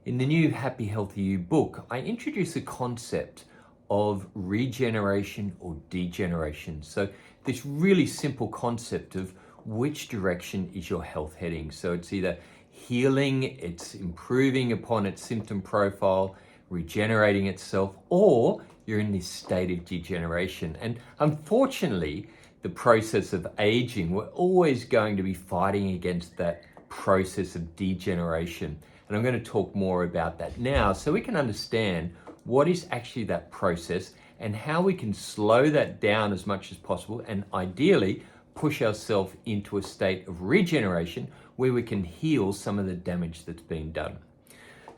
In the new Happy Healthy You book, I introduce the concept of regeneration or degeneration. So this really simple concept of which direction is your health heading. So it's either healing, it's improving upon its symptom profile, regenerating itself, or you're in this state of degeneration. And unfortunately, the process of aging, we're always going to be fighting against that process of degeneration. And I'm going to talk more about that now so we can understand what is actually that process and how we can slow that down as much as possible and ideally push ourselves into a state of regeneration where we can heal some of the damage that's been done.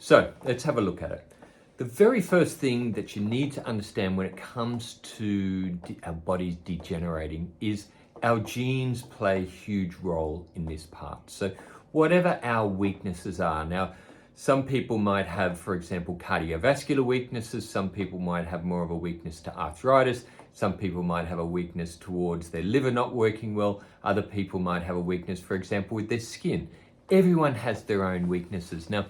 So let's have a look at it. The very first thing that you need to understand when it comes to our bodies degenerating is our genes play a huge role in this part. So whatever our weaknesses are, now some people might have, for example, cardiovascular weaknesses, some people might have more of a weakness to arthritis, some people might have a weakness towards their liver not working well, other people might have a weakness, for example, with their skin. Everyone has their own weaknesses. Now,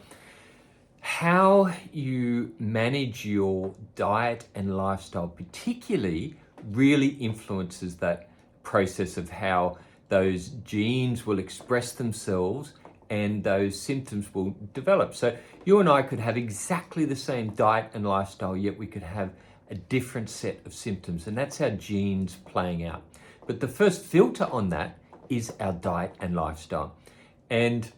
how you manage your diet and lifestyle particularly really influences that process of how those genes will express themselves and those symptoms will develop. So you and I could have exactly the same diet and lifestyle, yet we could have a different set of symptoms, and that's our genes playing out. But the first filter on that is our diet and lifestyle. And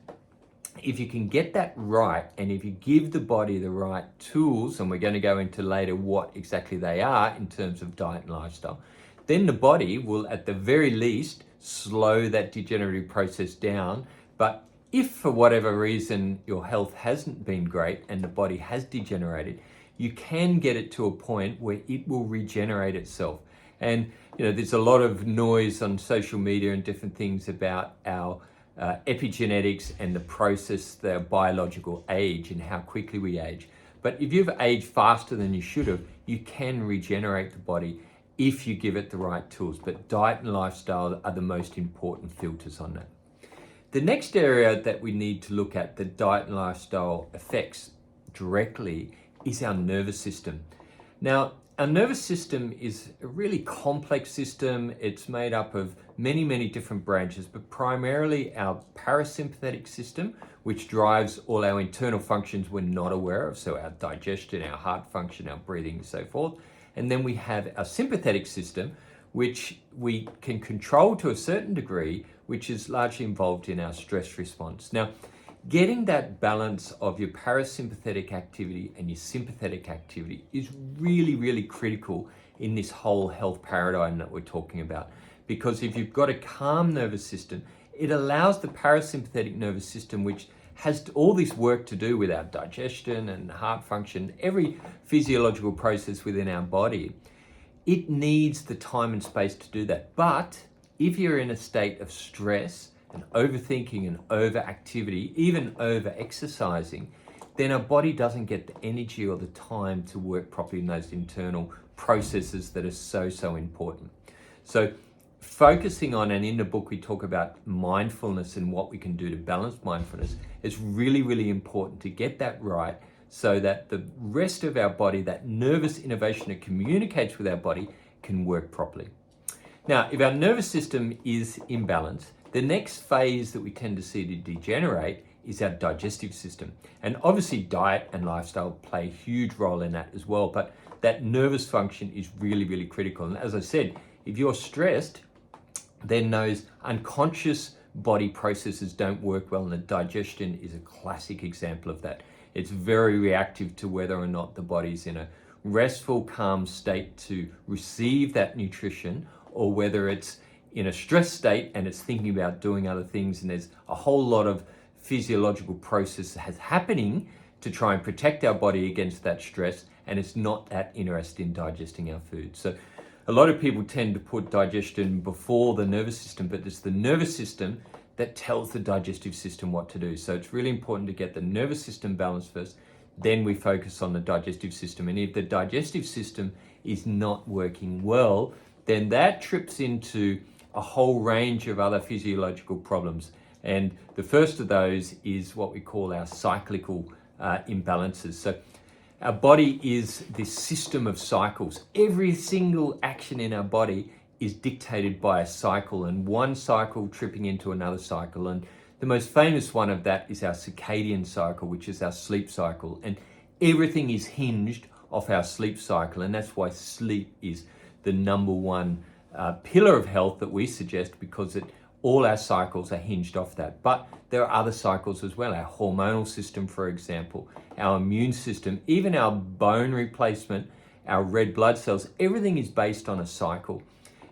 if you can get that right, and if you give the body the right tools, and we're going to go into later what exactly they are in terms of diet and lifestyle, then the body will at the very least slow that degenerative process down. But if for whatever reason your health hasn't been great and the body has degenerated, you can get it to a point where it will regenerate itself. And there's a lot of noise on social media and different things about our epigenetics and the process, the biological age and how quickly we age. But if you've aged faster than you should have, you can regenerate the body if you give it the right tools. But diet and lifestyle are the most important filters on that. The next area that we need to look at that diet and lifestyle affects directly is our nervous system. Now, our nervous system is a really complex system. It's made up of many, many different branches, but primarily our parasympathetic system, which drives all our internal functions we're not aware of, so our digestion, our heart function, our breathing, and so forth. And then we have our sympathetic system, which we can control to a certain degree, which is largely involved in our stress response. Now, getting that balance of your parasympathetic activity and your sympathetic activity is really, really critical in this whole health paradigm that we're talking about. Because if you've got a calm nervous system, it allows the parasympathetic nervous system, which has all this work to do with our digestion and heart function, every physiological process within our body, it needs the time and space to do that. But if you're in a state of stress and overthinking and overactivity, even over exercising, then our body doesn't get the energy or the time to work properly in those internal processes that are so important. So focusing on, and in the book we talk about mindfulness and what we can do to balance mindfulness, is really, really important to get that right so that the rest of our body, that nervous innervation that communicates with our body, can work properly. Now, if our nervous system is imbalanced, the next phase that we tend to see to degenerate is our digestive system. And obviously diet and lifestyle play a huge role in that as well, but that nervous function is really, really critical. And as I said, if you're stressed, then those unconscious body processes don't work well, and the digestion is a classic example of that. It's very reactive to whether or not the body's in a restful, calm state to receive that nutrition, or whether it's in a stress state and it's thinking about doing other things, and there's a whole lot of physiological process happening to try and protect our body against that stress, and it's not that interested in digesting our food. So a lot of people tend to put digestion before the nervous system, but it's the nervous system that tells the digestive system what to do. So it's really important to get the nervous system balanced first, then we focus on the digestive system. And if the digestive system is not working well, then that trips into a whole range of other physiological problems. And the first of those is what we call our cyclical imbalances. So our body is this system of cycles. Every single action in our body is dictated by a cycle, and one cycle tripping into another cycle. And the most famous one of that is our circadian cycle, which is our sleep cycle. And everything is hinged off our sleep cycle. And that's why sleep is the number one pillar of health that we suggest, because all our cycles are hinged off that. But there are other cycles as well. Our hormonal system, for example, our immune system, even our bone replacement, our red blood cells, everything is based on a cycle.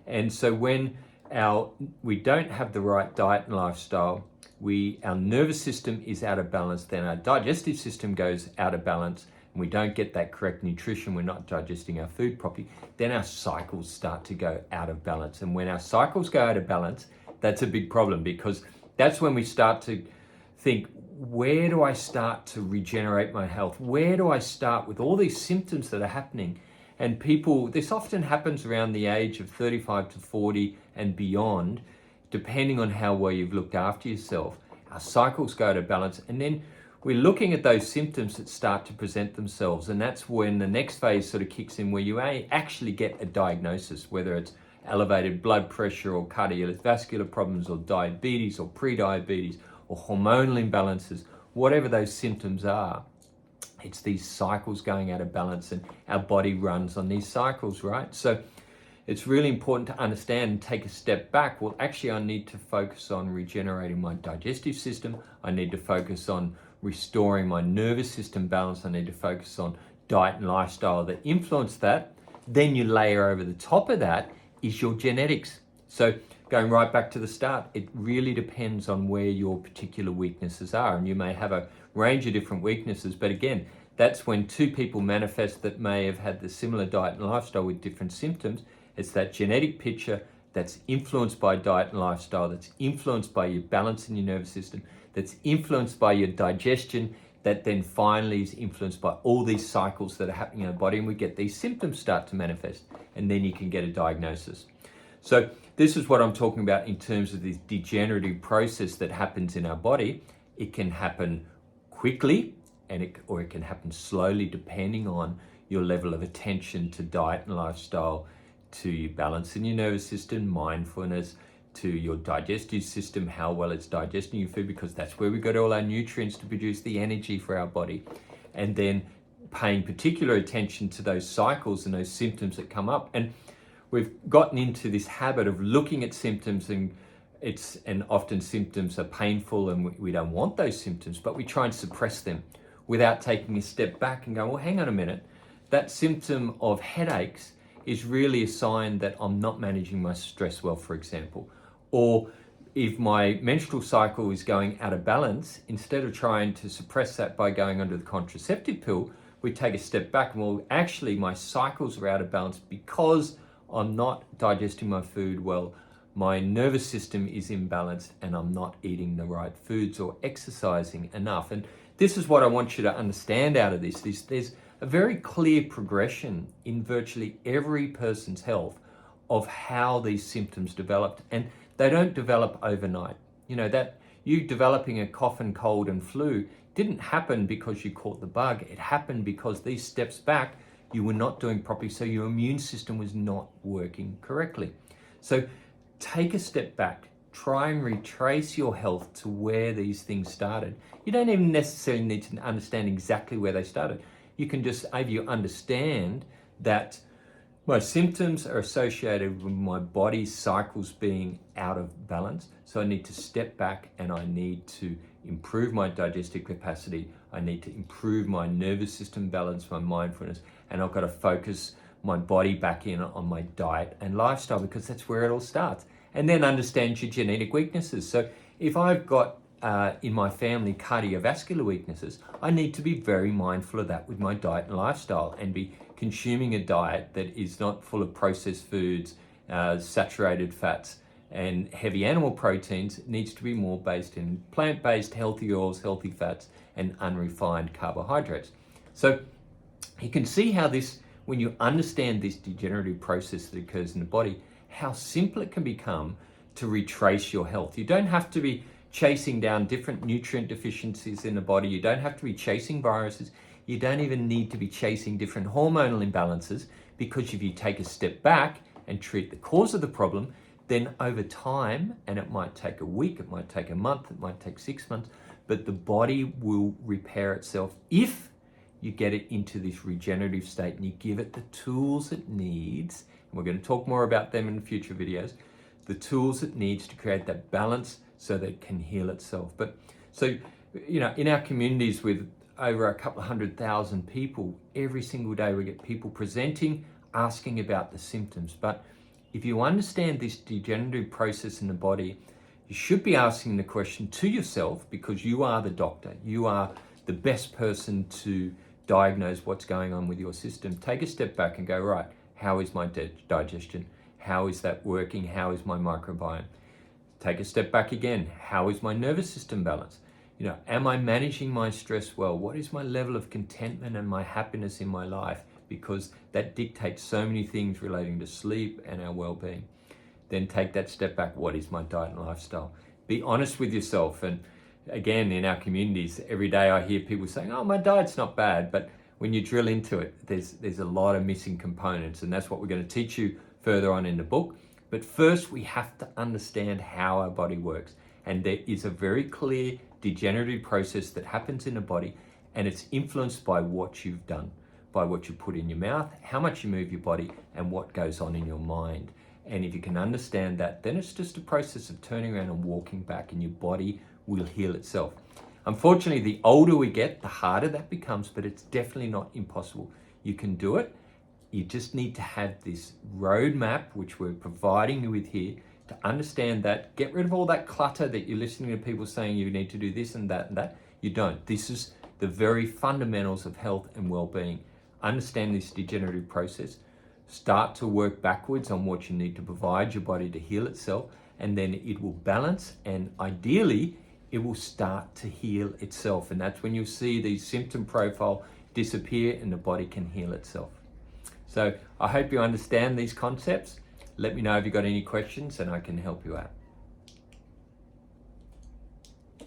And so when we don't have the right diet and lifestyle, our nervous system is out of balance, then our digestive system goes out of balance, and we don't get that correct nutrition, we're not digesting our food properly, then our cycles start to go out of balance. And when our cycles go out of balance, that's a big problem, because that's when we start to think, where do I start to regenerate my health? Where do I start with all these symptoms that are happening? And this often happens around the age of 35 to 40 and beyond, depending on how well you've looked after yourself. Our cycles go out of balance, and then we're looking at those symptoms that start to present themselves. And that's when the next phase sort of kicks in, where you actually get a diagnosis, whether it's elevated blood pressure or cardiovascular problems or diabetes or pre-diabetes or hormonal imbalances, whatever those symptoms are. It's these cycles going out of balance, and our body runs on these cycles, right? So it's really important to understand and take a step back. Well, actually, I need to focus on regenerating my digestive system. I need to focus on restoring my nervous system balance. I need to focus on diet and lifestyle that influence that. Then you layer over the top of that is your genetics. So going right back to the start, it really depends on where your particular weaknesses are. And you may have a range of different weaknesses, but again, that's when two people manifest that may have had the similar diet and lifestyle with different symptoms. It's that genetic picture that's influenced by diet and lifestyle, that's influenced by your balance in your nervous system, that's influenced by your digestion, that then finally is influenced by all these cycles that are happening in the body, and we get these symptoms start to manifest, and then you can get a diagnosis. So this is what I'm talking about in terms of this degenerative process that happens in our body. It can happen quickly, or it can happen slowly, depending on your level of attention to diet and lifestyle, to your balance in your nervous system, mindfulness, to your digestive system, how well it's digesting your food, because that's where we got all our nutrients to produce the energy for our body. And then paying particular attention to those cycles and those symptoms that come up. And we've gotten into this habit of looking at symptoms, and often symptoms are painful, and we don't want those symptoms, but we try and suppress them without taking a step back and go, well, hang on a minute, that symptom of headaches is really a sign that I'm not managing my stress well, for example. Or if my menstrual cycle is going out of balance, instead of trying to suppress that by going under the contraceptive pill, we take a step back and, well, actually my cycles are out of balance because I'm not digesting my food well, my nervous system is imbalanced, and I'm not eating the right foods or exercising enough. And this is what I want you to understand out of this. There's a very clear progression in virtually every person's health of how these symptoms developed, and they don't develop overnight. You know, that you developing a cough and cold and flu didn't happen because you caught the bug. It happened because these steps back you were not doing properly, so your immune system was not working correctly. So take a step back, try and retrace your health to where these things started. You don't even necessarily need to understand exactly where they started. You can just, if you understand that my symptoms are associated with my body's cycles being out of balance, so I need to step back and I need to improve my digestive capacity, I need to improve my nervous system balance, my mindfulness, and I've got to focus my body back in on my diet and lifestyle, because that's where it all starts. And then understand your genetic weaknesses. So if I've got in my family cardiovascular weaknesses, I need to be very mindful of that with my diet and lifestyle, and be consuming a diet that is not full of processed foods, saturated fats, and heavy animal proteins. It needs to be more based in plant-based, healthy oils, healthy fats, and unrefined carbohydrates. So you can see how this, when you understand this degenerative process that occurs in the body, how simple it can become to retrace your health. You don't have to be chasing down different nutrient deficiencies in the body. You don't have to be chasing viruses. You don't even need to be chasing different hormonal imbalances, because if you take a step back and treat the cause of the problem, then over time, and it might take a week, it might take a month, it might take 6 months, but the body will repair itself if you get it into this regenerative state and you give it the tools it needs. And we're going to talk more about them in future videos. The tools it needs to create that balance so that it can heal itself. But so, you know, in our communities with over a couple of 100,000 people, every single day we get people presenting, asking about the symptoms. But if you understand this degenerative process in the body, you should be asking the question to yourself, because you are the doctor. You are the best person to diagnose what's going on with your system. Take a step back and go, right, how is my digestion? How is that working? How is my microbiome? Take a step back again. How is my nervous system balanced? You know, am I managing my stress well? What is my level of contentment and my happiness in my life? Because that dictates so many things relating to sleep and our well-being. Then take that step back. What is my diet and lifestyle? Be honest with yourself. And again, in our communities, every day I hear people saying, oh, my diet's not bad. But when you drill into it, there's a lot of missing components. And that's what we're going to teach you further on in the book. But first, we have to understand how our body works. And there is a very clear degenerative process that happens in the body, and it's influenced by what you've done, by what you put in your mouth, how much you move your body, and what goes on in your mind. And if you can understand that, then it's just a process of turning around and walking back, and your body will heal itself. Unfortunately, the older we get, the harder that becomes, but it's definitely not impossible. You can do it. You just need to have this roadmap, which we're providing you with here, to understand that. Get rid of all that clutter that you're listening to people saying you need to do this and that and that. You don't. This is the very fundamentals of health and well-being. Understand this degenerative process. Start to work backwards on what you need to provide your body to heal itself, and then it will balance, and ideally it will start to heal itself. And that's when you'll see the symptom profile disappear and the body can heal itself. So I hope you understand these concepts. Let me know if you've got any questions and I can help you out.